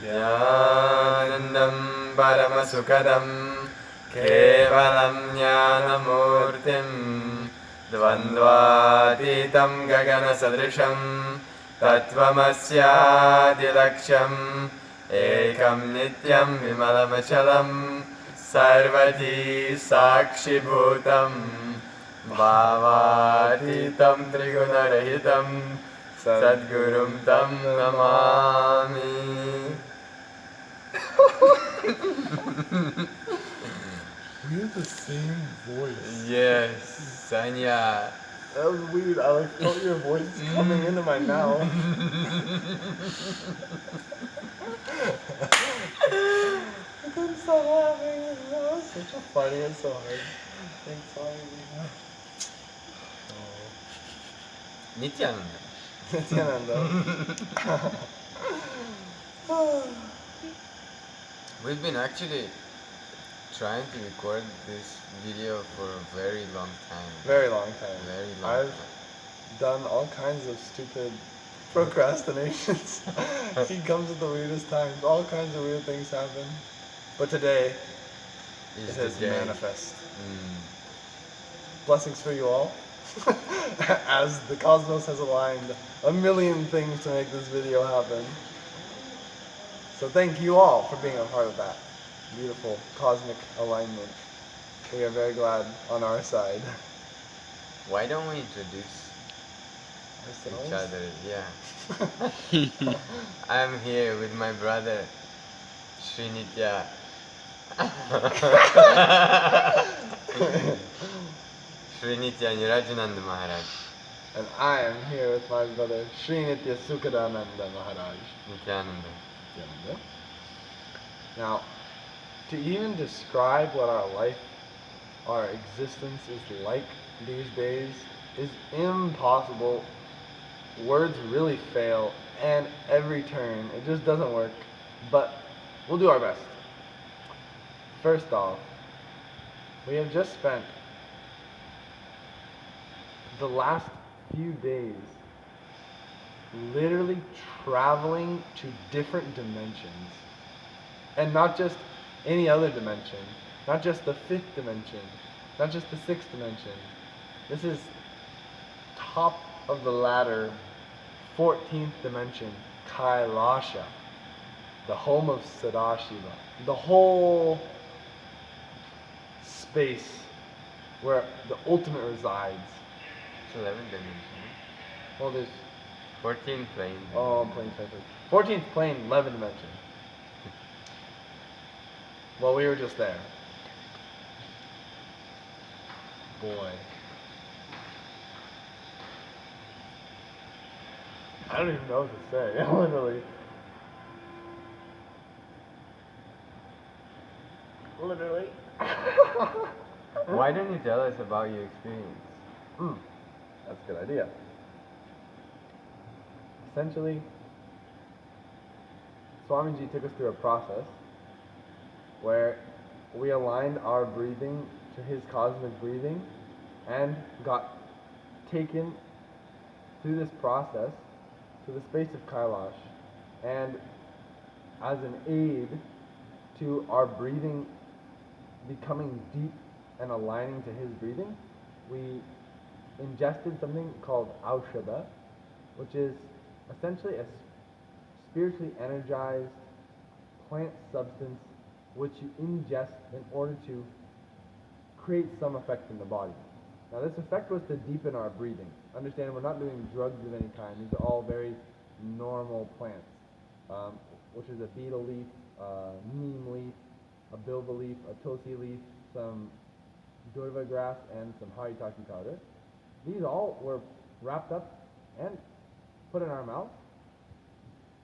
Nityanandam Paramasukadam Kevalam Jnanamurtim Dvandvatitam Gagana Sadrisham Tattvamasyadilaksham Ekam Nityam Vimalamachalam Sarvati Sakshibhutam Bhavatitam Trigunarahitam Sadgurum Tam Namami. We have the same voice. Yes, Sanya. That was weird. I like felt your voice coming into my mouth. I couldn't stop laughing. That was such a funny and so hard. Thanks, sorry. Nityananda. Nityananda. We've been actually trying to record this video for a very long time. Very long time. Very long I've time. done all kinds of stupid procrastinations. He comes at the weirdest times. All kinds of weird things happen. But today, it has manifest. Blessings for you all. As the cosmos has aligned a million things to make this video happen. So thank you all for being a part of that beautiful cosmic alignment. We are very glad on our side. Why don't we introduce each other? Yeah. I'm here with my brother, Srinitya. Srinitya Nirajananda Maharaj. And I am here with my brother, Srinitya Sukadananda Maharaj. Nityananda. Now, to even describe what our life, our existence is like these days is impossible. Words really fail, and every turn, it just doesn't work. But we'll do our best. First off, we have just spent the last few days literally traveling to different dimensions. And not just any other dimension, not just the 5th dimension, not just the 6th dimension. This is top of the ladder, 14th dimension, Kailasha, the home of Sadashiva, the whole space where the ultimate resides. It's 11 dimension. Well, there's 14 plane. Oh, plane. 14th plane, 11th dimension. Well, we were just there. Boy. I don't even know what to say, literally. Literally. Why don't you tell us about your experience? That's a good idea. Essentially, Swamiji took us through a process where we aligned our breathing to his cosmic breathing and got taken through this process to the space of Kailash. And as an aid to our breathing becoming deep and aligning to his breathing, we ingested something called aushadha, which is essentially a spiritually energized plant substance which you ingest in order to create some effect in the body. Now this effect was to deepen our breathing. Understand, we're not doing drugs of any kind. These are all very normal plants, which is a betel leaf, neem leaf, a bilba leaf, a tosi leaf, some durva grass, and some haritaki powder. These all were wrapped up and put in our mouth,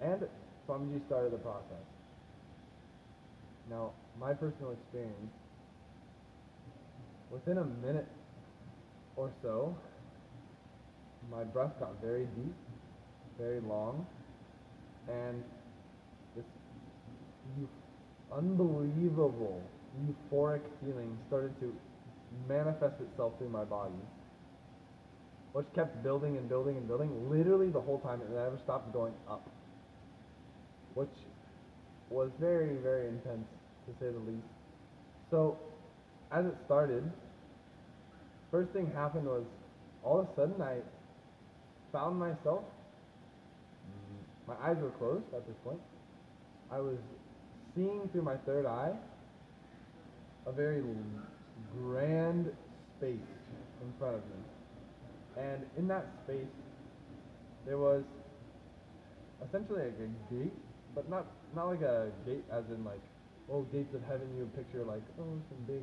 and Swamiji started the process. Now, my personal experience, within a minute or so, my breath got very deep, very long, and this unbelievable euphoric feeling started to manifest itself through my body, which kept building and building and building, literally the whole time. It never stopped going up, which was very, very intense, to say the least. So, as it started, first thing happened was all of a sudden I found myself, my eyes were closed at this point. I was seeing through my third eye a very grand space in front of me. And in that space, there was essentially like a gate, but not like a gate as in like, oh, gates of heaven you would picture like, oh, some big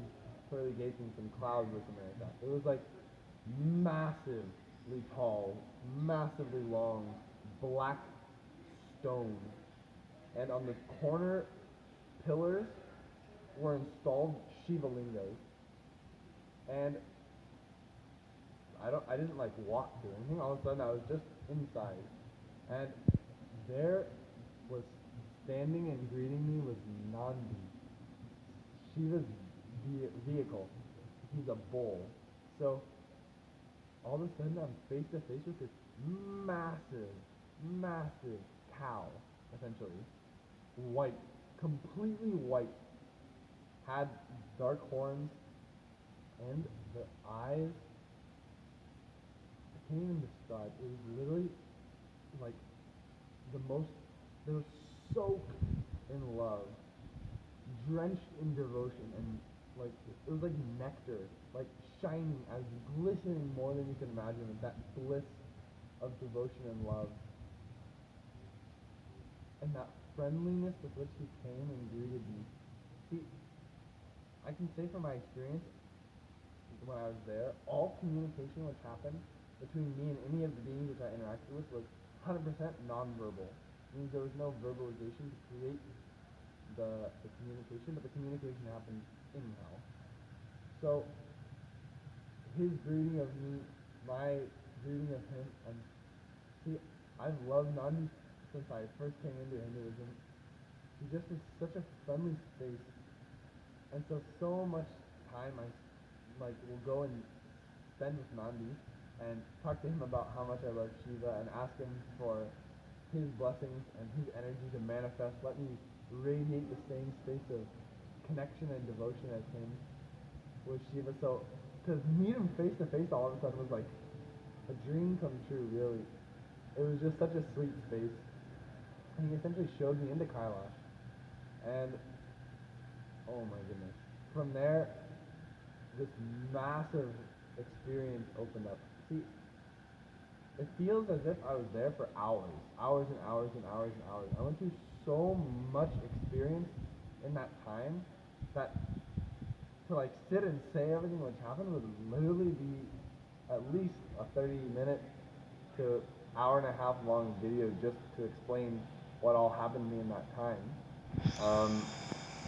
pearly gates and some clouds or something like that. It was like massively tall, massively long, black stone. And on the corner pillars were installed Shiva lingam. And I didn't like walk through anything. All of a sudden I was just inside. And there was standing and greeting me was Nandi, Shiva's vehicle. He's a bull. So all of a sudden I'm face to face with this massive, massive cow, essentially. White, completely white. Had dark horns, and the eyes, I can't even describe. It was literally like the most, they were soaked in love, drenched in devotion, and like it was like nectar, like shining, as glistening more than you can imagine, with that bliss of devotion and love. And that friendliness with which he came and greeted me. See, I can say from my experience when I was there, all communication which happened between me and any of the beings which I interacted with was 100% nonverbal. It means there was no verbalization to create the communication, but the communication happened anyhow. So, his greeting of me, my greeting of him, and see, I've loved Nandi since I first came into Hinduism. He just is such a friendly space, and so much time I like will go and spend with Nandi and talk to him about how much I love Shiva and ask him for his blessings and his energy to manifest. Let me radiate the same space of connection and devotion as him with Shiva. So to meet him face to face all of a sudden was like a dream come true, really. It was just such a sweet space. And he essentially showed me into Kailash. And oh my goodness. From there, this massive experience opened up. See, it feels as if I was there for hours and hours and hours and hours. I went through so much experience in that time that to like sit and say everything which happened would literally be at least a 30-minute to hour and a half long video just to explain what all happened to me in that time.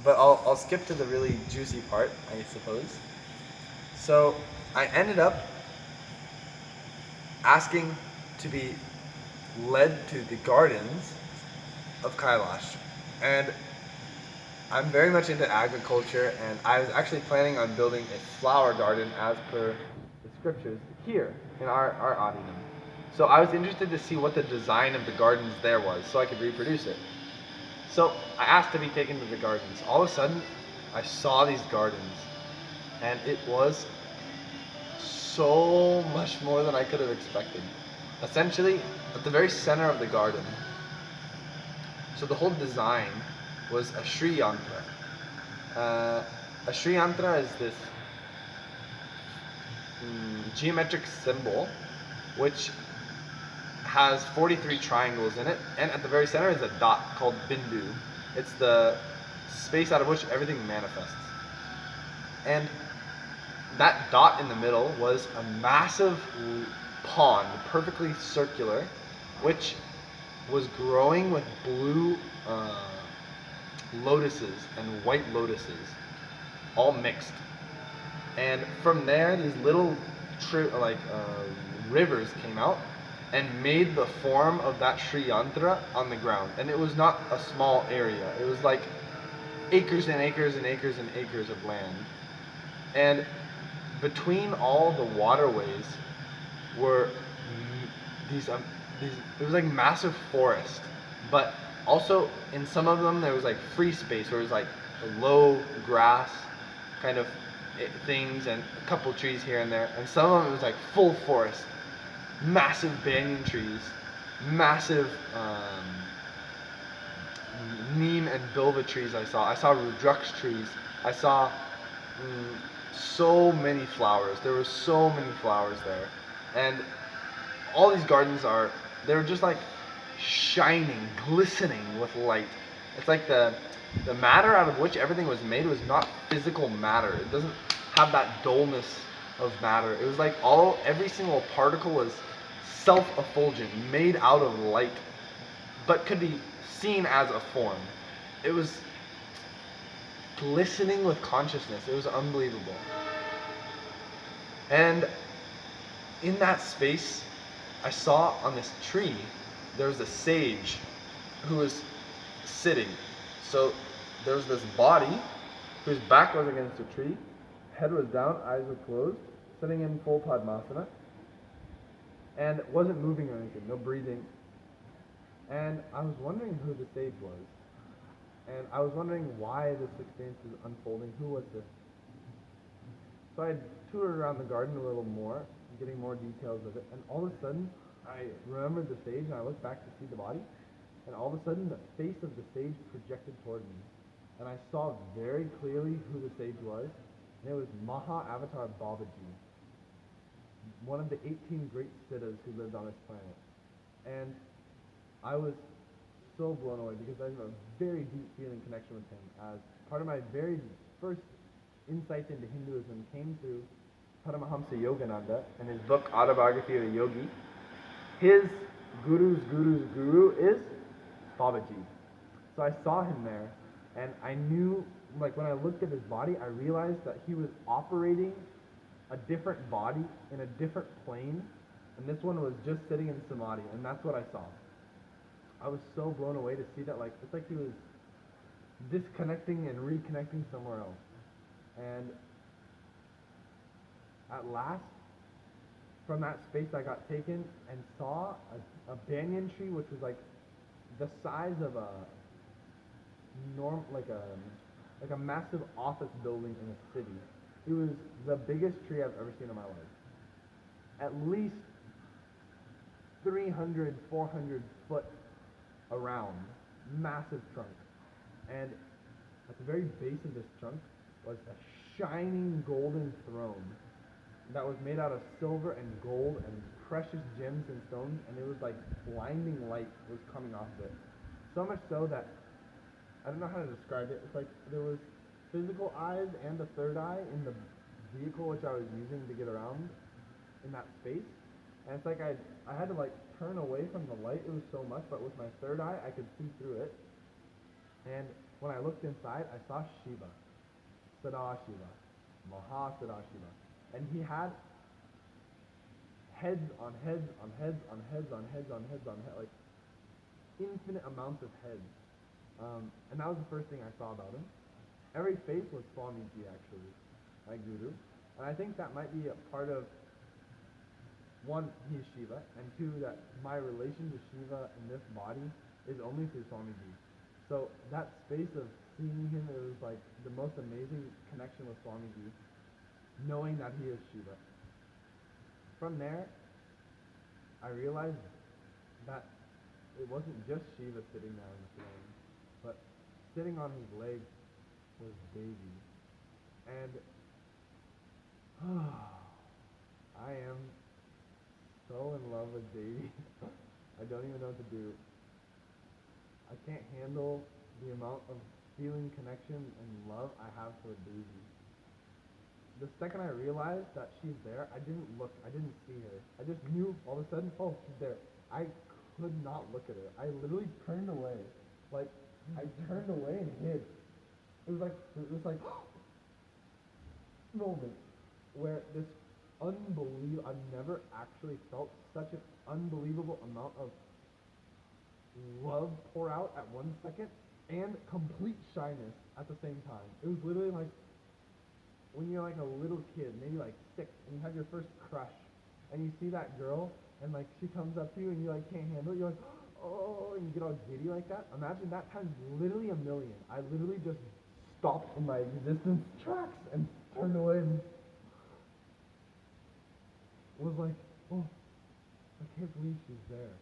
But I'll skip to the really juicy part, I suppose. So I ended up asking to be led to the gardens of Kailash. And I'm very much into agriculture, and I was actually planning on building a flower garden as per the scriptures here in our Adinam. So I was interested to see what the design of the gardens there was so I could reproduce it. So I asked to be taken to the gardens. All of a sudden, I saw these gardens, and it was so much more than I could have expected. Essentially, at the very center of the garden, so the whole design was a Sri Yantra. A Sri Yantra is this geometric symbol which has 43 triangles in it, and at the very center is a dot called Bindu. It's the space out of which everything manifests. And that dot in the middle was a massive pond, perfectly circular, which was growing with blue lotuses and white lotuses, all mixed. And from there, these little rivers came out and made the form of that Sri Yantra on the ground. And it was not a small area. It was like acres and acres and acres and acres of land. And between all the waterways were these it was like massive forest, but also in some of them there was like free space where it was like low grass kind of things and a couple trees here and there, and some of them it was like full forest, massive banyan trees, massive neem and bilva trees. I saw rudrux trees. I saw so many flowers. There were so many flowers there, and all these gardens they're just like shining, glistening with light. It's like the matter out of which everything was made was not physical matter. It doesn't have that dullness of matter. It was like every single particle was self-effulgent, made out of light, but could be seen as a form. It was glistening with consciousness. It was unbelievable. And in that space, I saw on this tree, there was a sage who was sitting. So there was this body whose back was against a tree, head was down, eyes were closed, sitting in full Padmasana, and wasn't moving or anything, no breathing. And I was wondering who the sage was. And I was wondering why this experience was unfolding. Who was this? So I toured around the garden a little more, getting more details of it, and all of a sudden, I remembered the sage, and I looked back to see the body, and all of a sudden, the face of the sage projected toward me, and I saw very clearly who the sage was, and it was Maha Avatar Babaji, one of the 18 great siddhas who lived on this planet. And I was so blown away because I have a very deep feeling connection with him, as part of my very first insights into Hinduism came through Paramahamsa Yogananda and his book Autobiography of a Yogi. His guru's guru is Babaji. So I saw him there, and I knew, like when I looked at his body, I realized that he was operating a different body in a different plane, and this one was just sitting in samadhi, and that's what I saw. I was so blown away to see that, like, it's like he was disconnecting and reconnecting somewhere else. And at last, from that space I got taken and saw a banyan tree which was like the size of a like a massive office building in a city. It was the biggest tree I've ever seen in my life. At least 300, 400 foot around, massive trunk. And at the very base of this trunk was a shining golden throne that was made out of silver and gold and precious gems and stones, and it was like blinding light was coming off of it. So much so that, I don't know how to describe it, it's like there was physical eyes and a third eye in the vehicle which I was using to get around in that space. And it's like I had to like turn away from the light, it was so much, but with my third eye I could see through it. And when I looked inside, I saw Shiva, Sadashiva, Maha Sadashiva. And he had heads on heads on heads on heads on heads on heads on heads, like infinite amounts of heads. And that was the first thing I saw about him. Every face was Swamiji, actually, my guru. And I think that might be a part of, one, he's Shiva, and two, that my relation to Shiva in this body is only through Swamiji. So that space of seeing him, it was like the most amazing connection with Swamiji, knowing that he is Shiva. From there, I realized that it wasn't just Shiva sitting there on the throne, but sitting on his leg was Devi. And I am so in love with Devi. I don't even know what to do. I can't handle the amount of feeling connection and love I have for Devi. The second I realized that she's there, I didn't look, I didn't see her. I just knew all of a sudden, oh, she's there. I could not look at her. I literally turned away. Like, I turned away and hid. It was like, moment where this I've never actually felt such an unbelievable amount of love pour out at 1 second and complete shyness at the same time. It was literally like when you're like a little kid, maybe like 6, and you have your first crush, and you see that girl, and like she comes up to you, and you like can't handle it. You're like, oh, and you get all giddy like that. Imagine that times literally a million. I literally just stopped in my existence tracks and turned away and was like, oh, I can't believe she's there.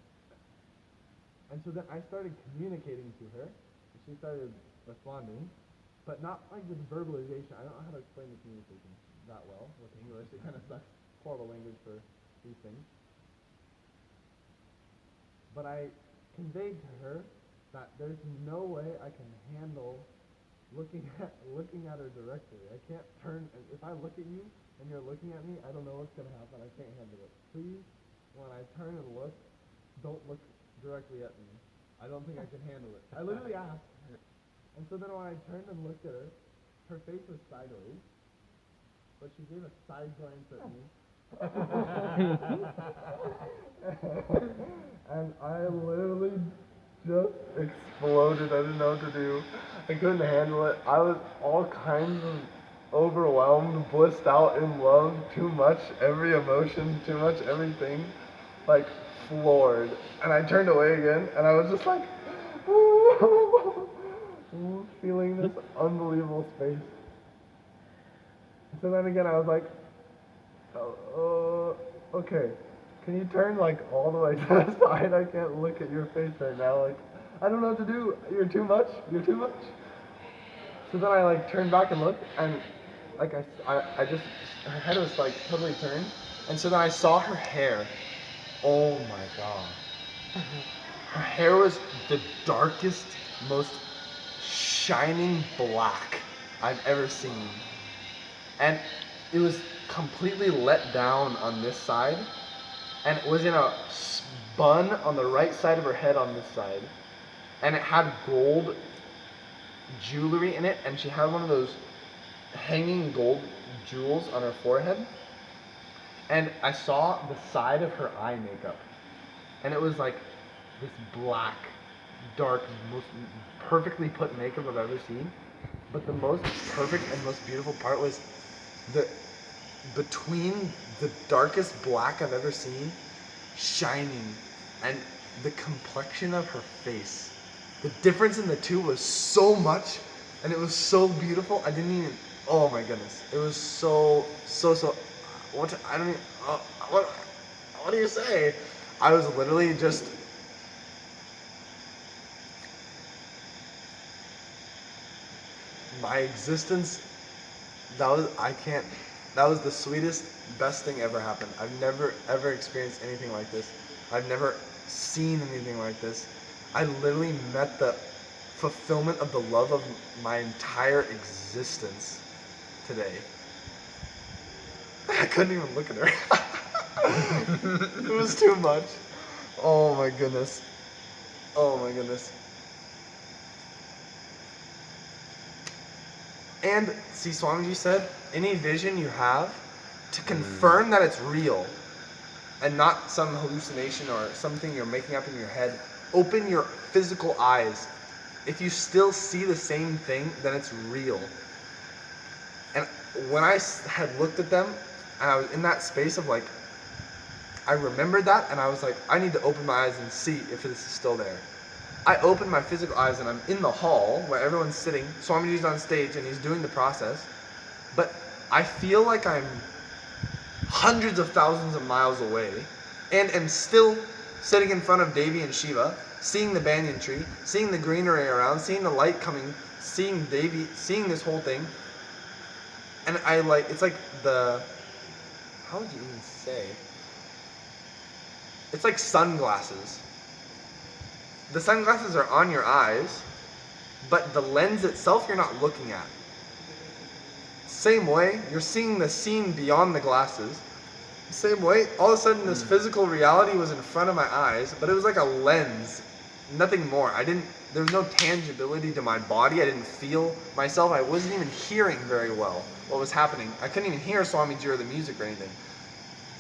And so then I started communicating to her, and she started responding, but not like with verbalization. I don't know how to explain the communication that well with English. It kind of sucks. Horrible language for these things. But I conveyed to her that there's no way I can handle looking at her directly. I can't turn. If I look at you and you're looking at me, I don't know what's gonna happen. I can't handle it. Please, when I turn and look, don't look directly at me. I don't think I can handle it. I literally asked. And so then when I turned and looked at her, her face was sideways, but she gave a side glance at me. And I literally just exploded. I didn't know what to do. I couldn't handle it. I was all kinds of overwhelmed, blissed out in love, too much, every emotion, too much, everything, like floored. And I turned away again, and I was just like, feeling this unbelievable space. So then again, I was like, okay, can you turn like all the way to the side? I can't look at your face right now. Like, I don't know what to do. You're too much. You're too much. So then I like turned back and looked, and like I just, her head was like totally turned, and so then I saw her hair. Oh my god. Her hair was the darkest, most shining black I've ever seen. And it was completely let down on this side, and it was in a bun on the right side of her head on this side, and it had gold jewelry in it, and she had one of those hanging gold jewels on her forehead, and I saw the side of her eye makeup, and it was like this black, dark, most perfectly put makeup I've ever seen. But the most perfect and most beautiful part was the between the darkest black I've ever seen, shining, and the complexion of her face. The difference in the two was so much, and it was so beautiful. I didn't even. Oh my goodness! It was so. What? I don't even. What? What do you say? I was literally just. My existence. That was the sweetest, best thing ever happened. I've never ever experienced anything like this. I've never seen anything like this. I literally met the fulfillment of the love of my entire existence today. I couldn't even look at her. It was too much. Oh my goodness. Oh my goodness. And see, Swamiji said, any vision you have, to confirm that it's real and not some hallucination or something you're making up in your head, open your physical eyes. If you still see the same thing, then it's real. And when I had looked at them, and I was in that space of like, I remembered that, and I was like, I need to open my eyes and see if this is still there. I opened my physical eyes, and I'm in the hall where everyone's sitting. Swamiji's on stage, and he's doing the process. But I feel like I'm hundreds of thousands of miles away, and am still sitting in front of Devi and Shiva, seeing the banyan tree, seeing the greenery around, seeing the light coming, seeing Devi, seeing this whole thing. And I like, it's like the, how would you even say? It's like sunglasses. The sunglasses are on your eyes, but the lens itself you're not looking at. Same way, you're seeing the scene beyond the glasses. Same way, all of a sudden this physical reality was in front of my eyes, but it was like a lens, nothing more. There was no tangibility to my body. I didn't feel myself. I wasn't even hearing very well what was happening. I couldn't even hear Swamiji or the music or anything.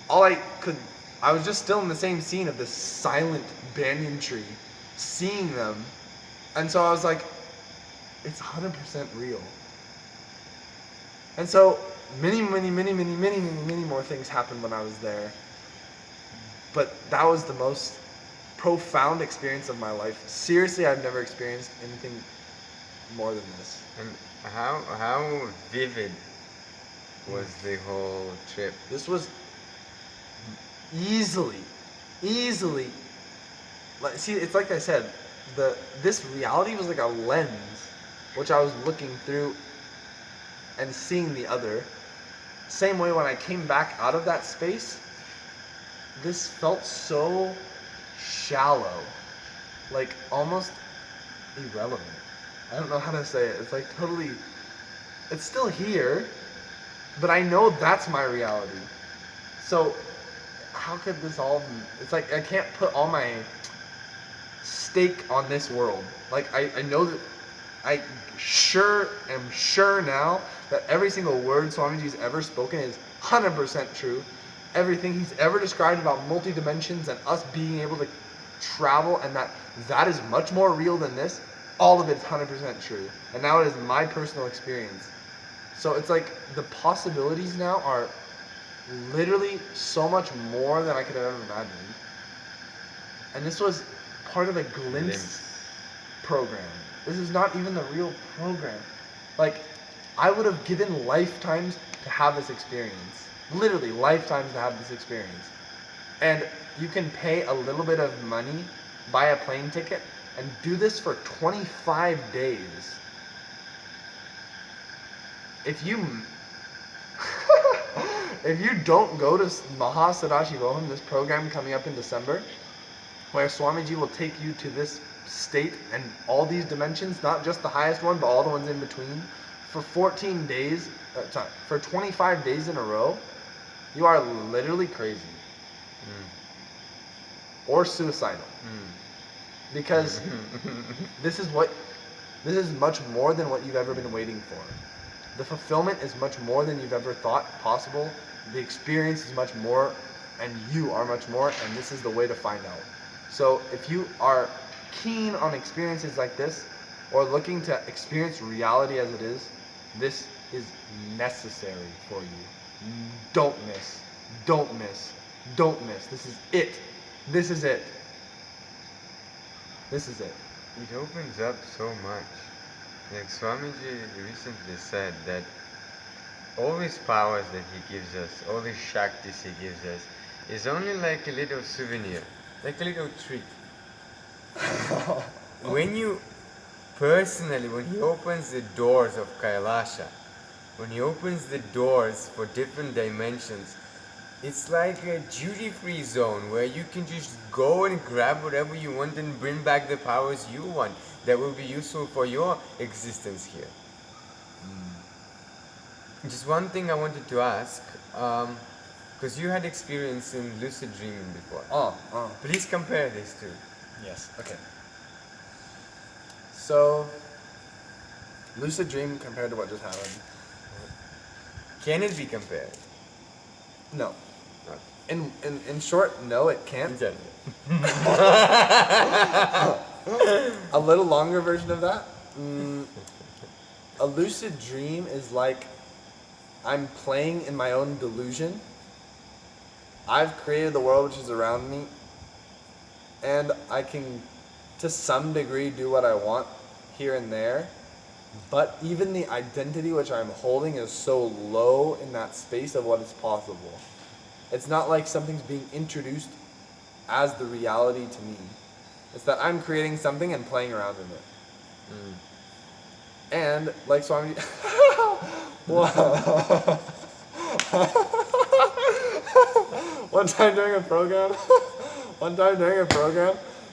I was just still in the same scene of this silent banyan tree, seeing them. And so I was like, it's 100% real. And so many more things happened when I was there. But that was the most profound experience of my life. Seriously, I've never experienced anything more than this. And how vivid was the whole trip? This was easily, like, see, it's like I said, this reality was like a lens, which I was looking through and seeing the other. Same way when I came back out of that space, this felt so shallow, like almost irrelevant. I don't know how to say it. It's like totally, it's still here, but I know that's my reality. So how could this all, it's like I can't put all my stake on this world. Like I know that I am sure now that every single word Swamiji's ever spoken is 100% true. Everything he's ever described about multi-dimensions and us being able to travel, and that is much more real than this, all of it's 100% true. And now it is my personal experience. So it's like the possibilities now are literally so much more than I could have ever imagined. And this was part of a glimpse program. This is not even the real program. Like, I would have given lifetimes to have this experience. Literally lifetimes to have this experience. And you can pay a little bit of money, buy a plane ticket, and do this for 25 days. If you if you don't go to Maha Sadashivoham, this program coming up in December, where Swamiji will take you to this state and all these dimensions, not just the highest one, but all the ones in between, for 14 days, for 25 days in a row, you are literally crazy. Or suicidal. Because this is much more than what you've ever been waiting for. The fulfillment is much more than you've ever thought possible. The experience is much more, and you are much more, and this is the way to find out. So if you are keen on experiences like this, or looking to experience reality as it is, this is necessary for you. Don't miss. Don't miss. Don't miss. This is it. This is it. This is it. It opens up so much. Like Swamiji recently said that all these powers that he gives us, all these Shaktis he gives us, is only like a little souvenir, like a little treat. When he opens the doors of Kailasha, when he opens the doors for different dimensions, it's like a duty-free zone where you can just go and grab whatever you want and bring back the powers you want that will be useful for your existence here. Just one thing I wanted to ask, because you had experience in lucid dreaming before. Please compare these two. Yes, okay. So, lucid dream compared to what just happened. Can it be compared? No. Okay. In short, no, it can't. Exactly. A little longer version of that. A lucid dream is like I'm playing in my own delusion. I've created the world which is around me, and I can, to some degree, do what I want here and there. But even the identity which I'm holding is so low in that space of what is possible. It's not like something's being introduced as the reality to me. It's that I'm creating something and playing around in it. And like Swami, one time during a program,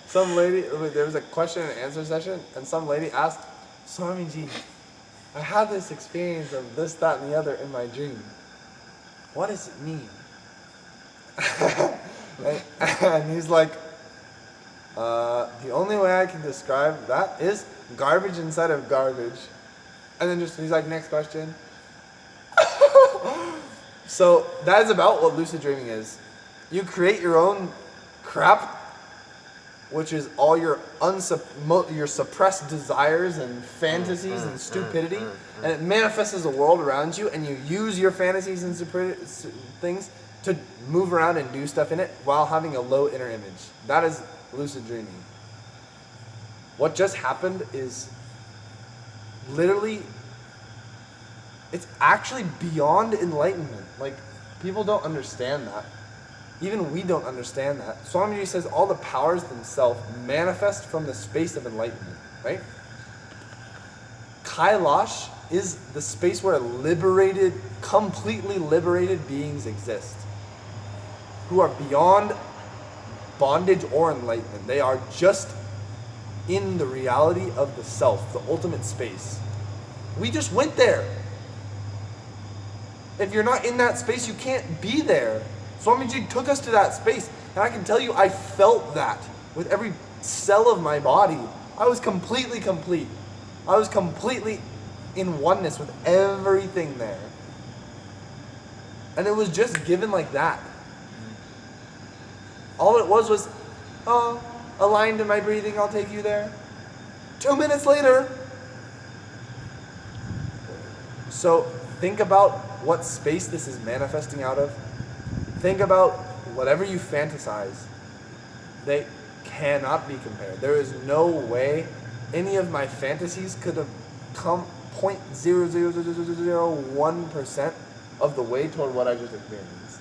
some lady, there was a question and answer session, and some lady asked, Swamiji, I had this experience of this, that, and the other in my dream. What does it mean? and he's like, the only way I can describe that is garbage inside of garbage. And then he's like, next question. So that is about what lucid dreaming is. You create your own crap, which is all your suppressed desires and fantasies and stupidity, and it manifests as a world around you, and you use your fantasies and things to move around and do stuff in it while having a low inner image. That is lucid dreaming. What just happened is literally, it's actually beyond enlightenment. Like, people don't understand that. Even we don't understand that. Swamiji says all the powers themselves manifest from the space of enlightenment, right? Kailash is the space where liberated, completely liberated beings exist, who are beyond bondage or enlightenment. They are just in the reality of the self, the ultimate space. We just went there. If you're not in that space, you can't be there. Swamiji took us to that space, and I can tell you I felt that with every cell of my body. I was completely complete. I was completely in oneness with everything there. And it was just given like that. All it was, oh, aligned in my breathing, I'll take you there. 2 minutes later. So think about what space this is manifesting out of. Think about whatever you fantasize. They cannot be compared. There is no way any of my fantasies could have come 0.00001% of the way toward what I just experienced.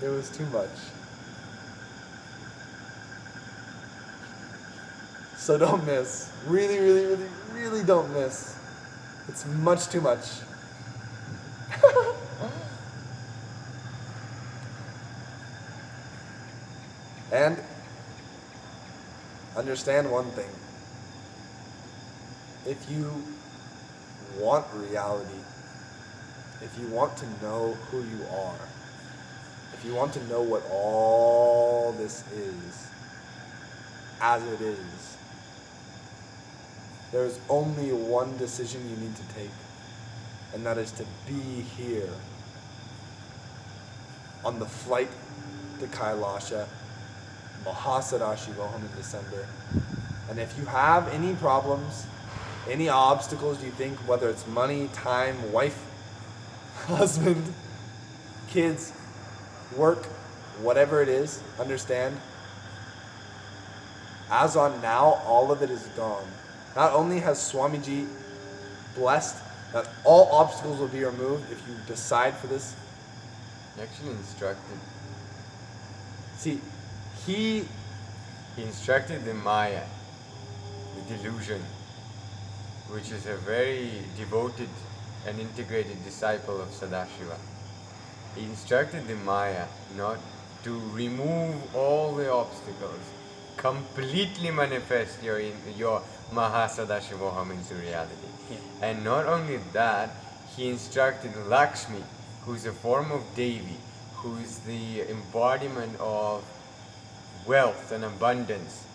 It was too much. So don't miss. Really, really, really, really don't miss. It's much too much. And understand one thing. If you want reality, if you want to know who you are, if you want to know what all this is, as it is, there's only one decision you need to take, and that is to be here on the flight to Kailasha, Mahasadashi-Voham in December. And if you have any problems, any obstacles you think, whether it's money, time, wife, husband, kids, work, whatever it is, understand, as on now, all of it is gone. Not only has Swamiji blessed that all obstacles will be removed if you decide for this. He actually instructed. See, he instructed the Maya, the delusion, which is a very devoted and integrated disciple of Sadashiva. He instructed the Maya not to remove all the obstacles, completely manifest your Mahasadashivoham into reality. Yeah. And not only that, he instructed Lakshmi, who is a form of Devi, who is the embodiment of wealth and abundance,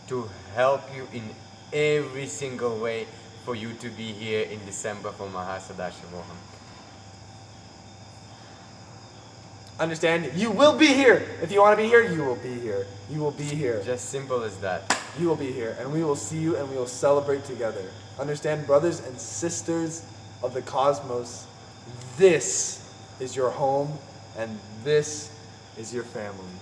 to help you in every single way for you to be here in December for Mahasadashivoham. Understand? You will be here. If you want to be here, you will be here. You will be here. Just simple as that. You will be here, and we will see you, and we will celebrate together. Understand, brothers and sisters of the cosmos, this is your home, and this is your family.